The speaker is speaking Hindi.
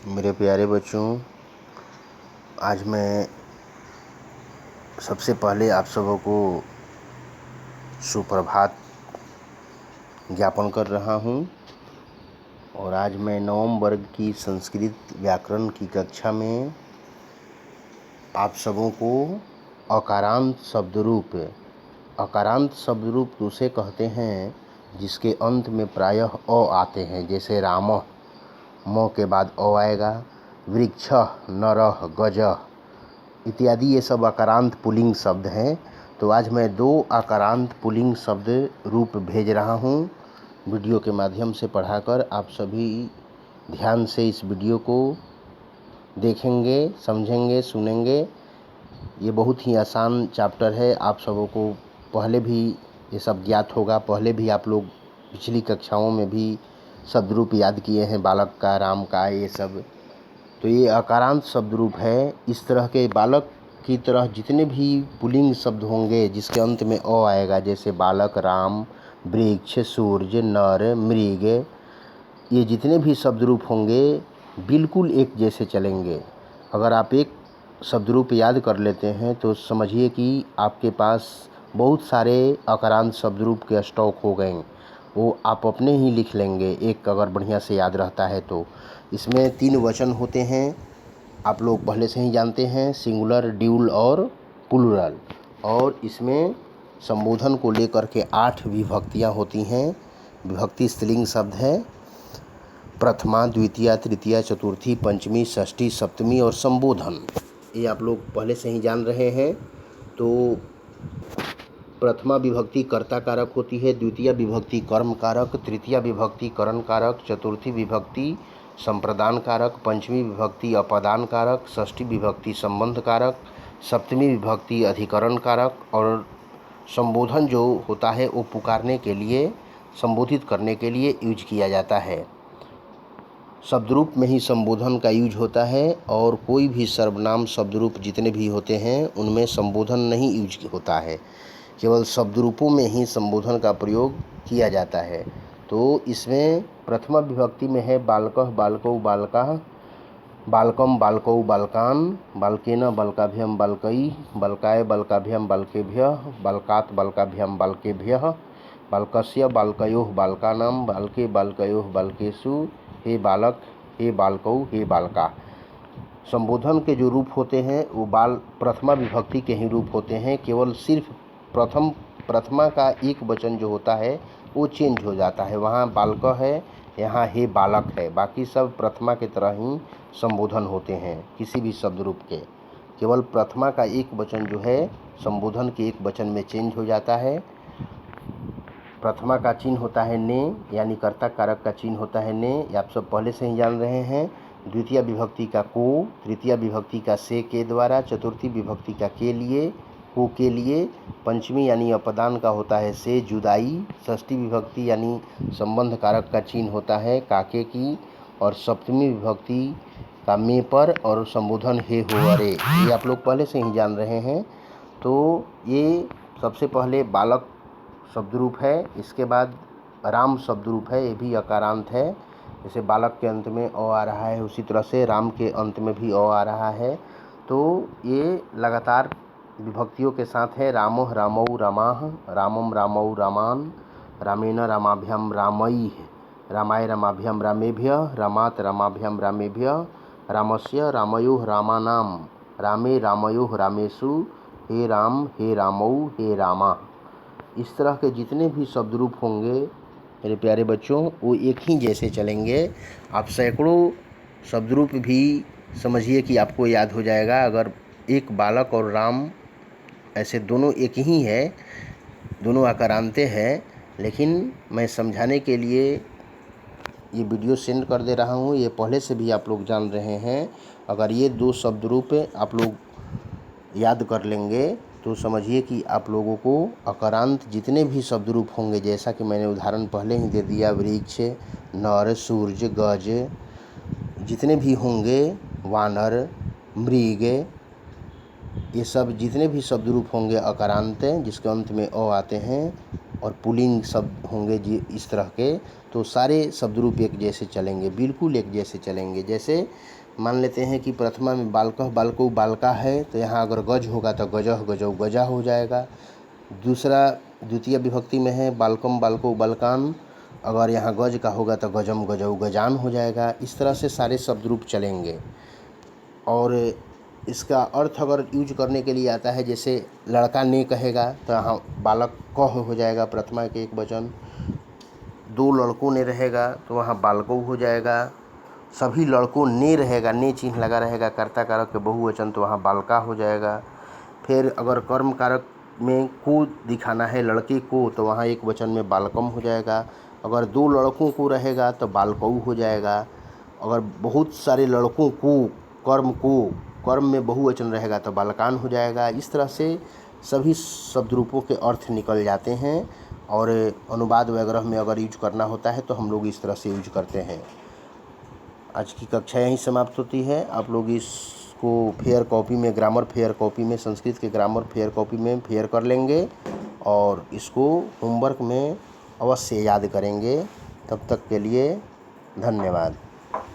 मेरे प्यारे बच्चों, आज मैं सबसे पहले आप सबों को सुप्रभात ज्ञापन कर रहा हूँ। और आज मैं नवम वर्ग की संस्कृत व्याकरण की कक्षा में आप सबों को अकारांत शब्द रूप तो उसे कहते हैं जिसके अंत में प्रायः अ आते हैं, जैसे रामः, म के बाद अ आएगा, वृक्षः, नरः, गजः इत्यादि। ये सब अकारांत पुल्लिंग शब्द हैं। तो आज मैं 2 अकारांत पुल्लिंग शब्द रूप भेज रहा हूँ वीडियो के माध्यम से पढ़ाकर। आप सभी ध्यान से इस वीडियो को देखेंगे, समझेंगे, सुनेंगे। ये बहुत ही आसान चैप्टर है। आप सबों को पहले भी ये सब ज्ञात होगा, पहले भी आप लोग पिछली कक्षाओं में भी शब्द रूप याद किए हैं, बालक का, राम का, ये सब। तो ये अकारांत शब्द रूप है। इस तरह के बालक की तरह जितने भी पुल्लिंग शब्द होंगे जिसके अंत में अ आएगा, जैसे बालक, राम, वृक्ष, सूर्य, नर, मृग, ये जितने भी शब्द रूप होंगे बिल्कुल एक जैसे चलेंगे। अगर आप एक शब्द रूप याद कर लेते हैं तो समझिए कि आपके पास बहुत सारे अकारांत शब्द रूप के स्टॉक हो गए। वो आप अपने ही लिख लेंगे, एक अगर बढ़िया से याद रहता है तो। इसमें 3 वचन होते हैं, आप लोग पहले से ही जानते हैं, सिंगुलर, ड्यूल और प्लूरल। और इसमें संबोधन को लेकर के 8 विभक्तियाँ होती हैं। विभक्ति स्त्रीलिंग शब्द है। प्रथमा, द्वितीया, तृतीया, चतुर्थी, पंचमी, षष्ठी, सप्तमी और संबोधन, ये आप लोग पहले से ही जान रहे हैं। तो प्रथमा विभक्ति कर्ता कारक होती है, द्वितीय विभक्ति कर्म कारक, तृतीय विभक्ति करण कारक, चतुर्थी विभक्ति संप्रदान कारक, पंचमी विभक्ति अपादान कारक, षष्ठी विभक्ति संबंध कारक, सप्तमी विभक्ति अधिकरण कारक। और संबोधन जो होता है वो पुकारने के लिए, संबोधित करने के लिए यूज किया जाता है। शब्द रूप में ही संबोधन का यूज होता है। और कोई भी सर्वनाम शब्द रूप जितने भी होते हैं उनमें संबोधन नहीं यूज होता है, केवल शब्द रूपों में ही संबोधन का प्रयोग किया जाता है। तो इसमें प्रथमा विभक्ति में है बालकः, बालकौ, बालकाः, बालकम, बालकौ, बालकान्, बालकेन, बालकाभ्यां, बालकैः, बालकाय, बालकाभ्यां, बालकेभ्यः, बालकात्, बालकाभ्यां, बालकेभ्यः, बालकस्य, बालकयोः, बालकानां, बालके, बालकयोः, बालकेषु, हे बालक, हे बालकौ, हे बालका। संबोधन के जो रूप होते हैं वो प्रथमा विभक्ति के ही रूप होते हैं। केवल सिर्फ प्रथमा का एक वचन जो होता है वो चेंज हो जाता है। वहाँ बालक है, यहाँ हे बालक है। बाकी सब प्रथमा के तरह ही संबोधन होते हैं किसी भी शब्द रूप के। केवल प्रथमा का एक वचन जो है संबोधन के एक वचन में चेंज हो जाता है। प्रथमा का चिन्ह होता है ने, यानी कर्ता कारक का चिन्ह होता है ने, ये आप सब पहले से ही जान रहे हैं। द्वितीय विभक्ति का को, तृतीय विभक्ति का से के द्वारा, चतुर्थी विभक्ति का के लिए, को के लिए, पंचमी यानी अपदान का होता है से, जुदाई, षष्ठी विभक्ति यानी संबंध कारक का चिन्ह होता है काके की, और सप्तमी विभक्ति का में पर, और संबोधन हे हो अरे, ये आप लोग पहले से ही जान रहे हैं। तो ये सबसे पहले बालक शब्द रूप है। इसके बाद राम शब्द रूप है, ये भी अकारांत है। जैसे बालक के अंत में अ आ रहा है, उसी तरह से राम के अंत में भी अ आ रहा है। तो ये लगातार विभक्तियों के साथ है। रामः, रामौ, रामाः, रामम, रामौ, रामान्, रामेण, रामाभ्यां, रामैः, रामाय, रामाभ्यां, रामेभ्यः, रामात्, रामाभ्यां, रामेभ्यः, रामस्य, रामयोः, रामानां, रामे, रामयोः, रामेषु, हे राम, हे रामौ, हे रामा। इस तरह के जितने भी शब्द रूप होंगे मेरे प्यारे बच्चों वो एक ही जैसे चलेंगे। आप सैकड़ों शब्द रूप भी समझिए कि आपको याद हो जाएगा। अगर एक बालक और राम ऐसे दोनों एक ही है, दोनों आकारांते हैं, लेकिन मैं समझाने के लिए ये वीडियो सेंड कर दे रहा हूँ। ये पहले से भी आप लोग जान रहे हैं। अगर ये 2 शब्द रूप आप लोग याद कर लेंगे तो समझिए कि आप लोगों को अकारांत जितने भी शब्द रूप होंगे, जैसा कि मैंने उदाहरण पहले ही दे दिया, वृक्ष, नर, सूर्य, गज, जितने भी होंगे, वानर, मृग, ये सब जितने भी शब्द रूप होंगे अकारांत जिसके अंत में अ आते हैं, और पुल्लिंग शब्द होंगे जी इस तरह के, तो सारे शब्द रूप एक जैसे चलेंगे, बिल्कुल एक जैसे चलेंगे। जैसे मान लेते हैं कि प्रथमा में बालकः बालकौ बालका है, तो यहाँ अगर गज होगा तो गजः गजौ गजा हो जाएगा। दूसरा द्वितीय विभक्ति में है बालकम बालकौ बालकान, अगर यहाँ गज का होगा तो गजम गजौ गजान हो जाएगा। इस तरह से सारे शब्द रूप चलेंगे। और इसका अर्थ अगर यूज करने के लिए आता है, जैसे लड़का ने कहेगा तो यहाँ बालक कह हो जाएगा प्रथमा के एक वचन। दो लड़कों ने रहेगा तो वहाँ बालकौ हो जाएगा। सभी लड़कों ने रहेगा, ने चिन्ह लगा रहेगा कर्ता कारक के बहुवचन, तो वहाँ बालका हो जाएगा। फिर अगर कर्म कारक में को दिखाना है लड़के को, तो वहाँ एक वचन में बालकम हो जाएगा। अगर दो लड़कों को रहेगा तो बालकौ हो जाएगा। अगर बहुत सारे लड़कों को कर्म में बहुवचन रहेगा तो बालकान हो जाएगा। इस तरह से सभी शब्द रूपों के अर्थ निकल जाते हैं। और अनुवाद वगैरह में अगर यूज करना होता है तो हम लोग इस तरह से यूज करते हैं। आज की कक्षा यहीं समाप्त होती है। आप लोग इसको फेयर कॉपी में, ग्रामर फेयर कॉपी में, संस्कृत के ग्रामर फेयर कॉपी में फेयर कर लेंगे और इसको होमवर्क में अवश्य याद करेंगे। तब तक के लिए धन्यवाद।